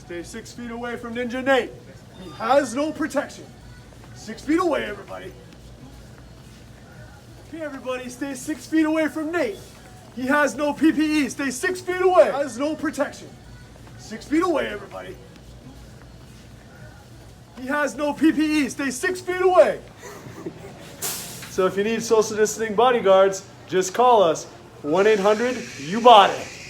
Stay 6 feet away from Ninja Nate. He has no protection. 6 feet away, everybody. Okay, everybody, stay 6 feet away from Nate. He has no PPE. Stay 6 feet away. He has no protection. 6 feet away, everybody. He has no PPE. Stay 6 feet away. So if you need social distancing bodyguards, just call us. 1-800-YOU-BOUGHT-IT.